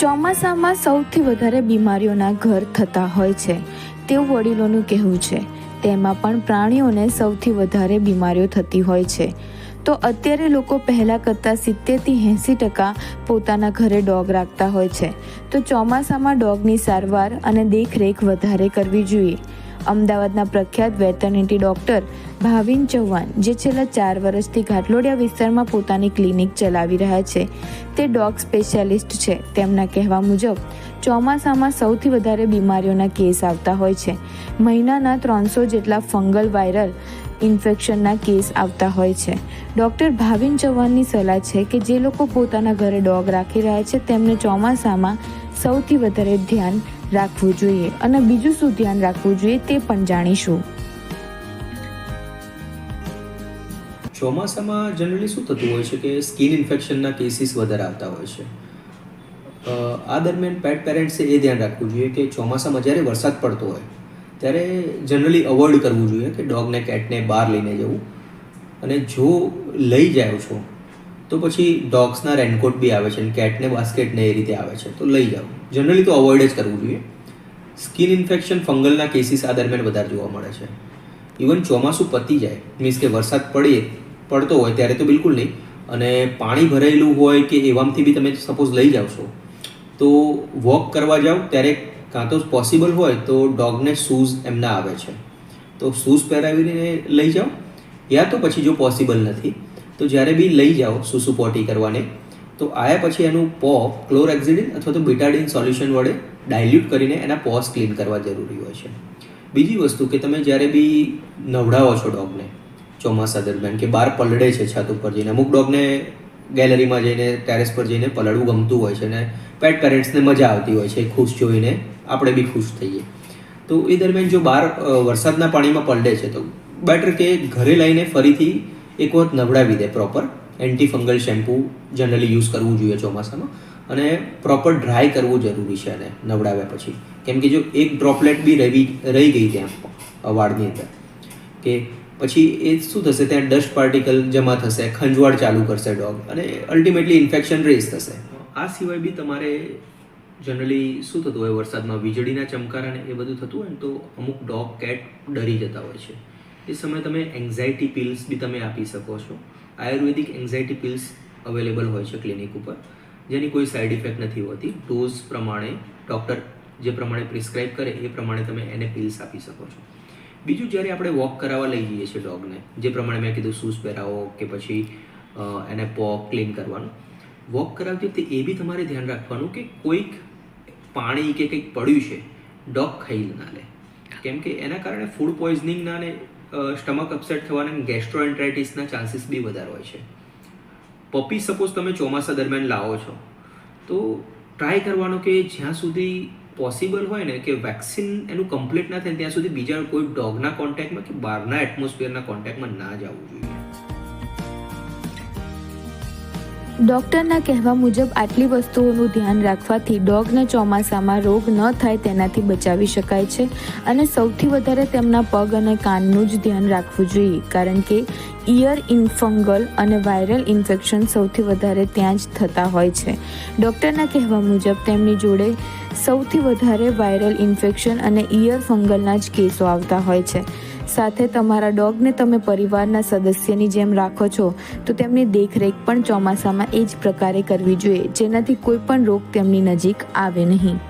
ચોમાસામાં સૌથી વધારે બીમારીઓના ઘર થતા હોય છે તેવું વડીલોનું કહેવું છે. તેમાં પણ પ્રાણીઓને સૌથી વધારે બીમારીઓ થતી હોય છે. તો અત્યારે લોકો પહેલાં કરતાં 70થી 80% પોતાના ઘરે ડોગ રાખતા હોય છે. તો ચોમાસામાં ડોગની સારવાર અને દેખરેખ વધારે કરવી જોઈએ. અમદાવાદના પ્રખ્યાત વેટરનિટી ડૉક્ટર ભાવિન ચૌહાણ, જે છેલ્લા 4 વર્ષથી ઘાટલોડિયા વિસ્તારમાં પોતાની ક્લિનિક ચલાવી રહ્યા છે, તે ડોગ સ્પેશિયાલિસ્ટ છે. તેમના કહેવા મુજબ ચોમાસામાં સૌથી વધારે બીમારીઓના કેસ આવતા હોય છે. મહિનાના 300 જેટલા ફંગલ વાયરલ ઇન્ફેક્શનના કેસ આવતા હોય છે. ડૉક્ટર ભાવિન ચૌહાણની સલાહ છે કે જે લોકો પોતાના ઘરે ડોગ રાખી રહ્યા છે તેમને ચોમાસામાં સૌથી વધારે ધ્યાન રાખવું જોઈએ અને બીજું શું ધ્યાન રાખવું જોઈએ તે પણ જાણીશું. ચોમાસામાં જનરલી શું થતું હોય છે કે સ્કિન ઇન્ફેક્શનના કેસીસ વધારે આવતા હોય છે. આ દરમિયાન પેટ પેરેન્ટ્સે એ ધ્યાન રાખવું જોઈએ કે ચોમાસામાં જ્યારે વરસાદ પડતો હોય ત્યારે જનરલી અવોઇડ કરવું જોઈએ કે ડોગને કેટને બહાર લઈને જવું. અને જો લઈ જાઓ છો તો પછી ડોગ્સના રેનકોટ બી આવે છે અને કેટને બાસ્કેટને એ રીતે આવે છે તો લઈ જાઓ. જનરલી તો અવોઇડ જ કરવું જોઈએ. સ્કિન ઇન્ફેક્શન ફંગલના કેસીસ આ દરમિયાન વધારે જોવા મળે છે. ઇવન ચોમાસું પતી જાય, મીન્સ કે વરસાદ પડતો હોય ત્યારે તો બિલકુલ નહીં, અને પાણી ભરાયેલું હોય કે એવામથી બી તમે સપોઝ લઈ જાઓ છો તો વોક કરવા જાઓ ત્યારે કાં તો પોસિબલ હોય તો ડોગને શૂઝ એમના આવે છે તો શૂઝ પહેરાવીને લઈ જાઓ, યા તો પછી જો પોસિબલ નથી તો જ્યારે બી લઈ જાઓ સૂસુ પોટી કરવાને તો આયા પછી એનું ક્લોરેક્ઝિડિન અથવા તો બીટાડીન સોલ્યુશન વડે ડાયલ્યુટ કરીને એના પોસ ક્લીન કરવા જરૂરી હોય છે. બીજી વસ્તુ કે તમે જ્યારે બી નવડાવો છો ડોગને ચોમાસા દરમિયાન કે બહાર પલળે છે છત ઉપર જઈને, અમુક ડોગને ગેલેરીમાં જઈને ટેરેસ પર જઈને પલળવું ગમતું હોય છે ને પેટ પેરેન્ટ્સને મજા આવતી હોય છે ખુશ જોઈને, આપણે બી ખુશ થઈએ. તો એ દરમિયાન જો બહાર વરસાદના પાણીમાં પલળે છે તો બેટર કે ઘરે લઈને ફરીથી એક વખત નવડાવી દે proper. Anti fungal shampoo generally use કરવું જોઈએ ચોમાસામાં, અને પ્રોપર ડ્રાય કરવું જરૂરી છે એને નવડાવ્યા પછી. કેમ કે જો એક ડ્રોપલેટ બી રહી ગઈ ત્યાં વાળની અંદર કે પછી એ શું થશે, ત્યાં ડસ્ટ પાર્ટિકલ જમા થશે, ખંજવાળ ચાલુ કરશે ડોગ અને અલ્ટિમેટલી ઇન્ફેક્શન રેઝ થશે. આ સિવાય બી તમારે જનરલી શું થતું હોય, વરસાદમાં વીજળીના ચમકારાને એ બધું થતું હોય ને તો અમુક ડોગ કેટ ડરી જતા હોય છે. એ સમયે તમે એન્ઝાયટી પિલ્સ બી તમે આપી શકો છો. આયુર્વેદિક એન્ઝાયટી પિલ્સ અવેલેબલ હોય છે ક્લિનિક ઉપર, જેની કોઈ સાઇડ ઇફેક્ટ નથી હોતી. ડોઝ પ્રમાણે ડૉક્ટર જે પ્રમાણે પ્રિસ્ક્રાઇબ કરે એ પ્રમાણે તમે એને પિલ્સ આપી શકો છો. બીજું, જ્યારે આપણે વોક કરાવવા લઈ જઈએ છીએ ડોગને, જે પ્રમાણે મેં કીધું શૂઝ પહેરાવો કે પછી એને ક્લીન કરવાનું, વોક કરાવતી વખતે એ બી તમારે ધ્યાન રાખવાનું કે કોઈક પાણી કે કંઈક પડ્યું છે ડોગ ખાઈ ના લે. કેમ કે એના કારણે ફૂડ પોઈઝનિંગના અને સ્ટમક અપસેટ થવાના ગેસ્ટ્રોએન્ટરાઇટિસના ચાન્સીસ બી વધારે હોય છે. પપી સપોઝ તમે ચોમાસા દરમિયાન લાવો છો તો ટ્રાય કરવાનો કે જ્યાં સુધી પોસિબલ હોય ને કે વેક્સિન એનું કમ્પ્લીટ ના થાય ત્યાં સુધી બીજા કોઈ ડોગના કોન્ટેક્ટમાં કે બહારના એટમોસ્ફિયરના કોન્ટેક્ટમાં ના જવું જોઈએ. ડૉક્ટરના કહેવા મુજબ આટલી વસ્તુઓનું ધ્યાન રાખવાથી ડોગને ચોમાસામાં રોગ ન થાય તેનાથી બચાવી શકાય છે. અને સૌથી વધારે તેમના પગ અને કાનનું જ ધ્યાન રાખવું જોઈએ, કારણ કે ઇયર ઇન્ફંગલ અને વાયરલ ઇન્ફેક્શન સૌથી વધારે ત્યાં જ થતા હોય છે. ડૉક્ટરના કહેવા મુજબ તેમની જોડે સૌથી વધારે વાયરલ ઇન્ફેક્શન અને ઇયર ફંગલના જ કેસો આવતા હોય છે. સાથે તમારા ડોગને તમે પરિવારના સદસ્યની જેમ રાખો છો તો તેમની દેખરેખ પણ ચોમાસામાં એ જ પ્રકારે કરવી જોઈએ, જેનાથી કોઈ પણ રોગ તેમની નજીક આવે નહીં.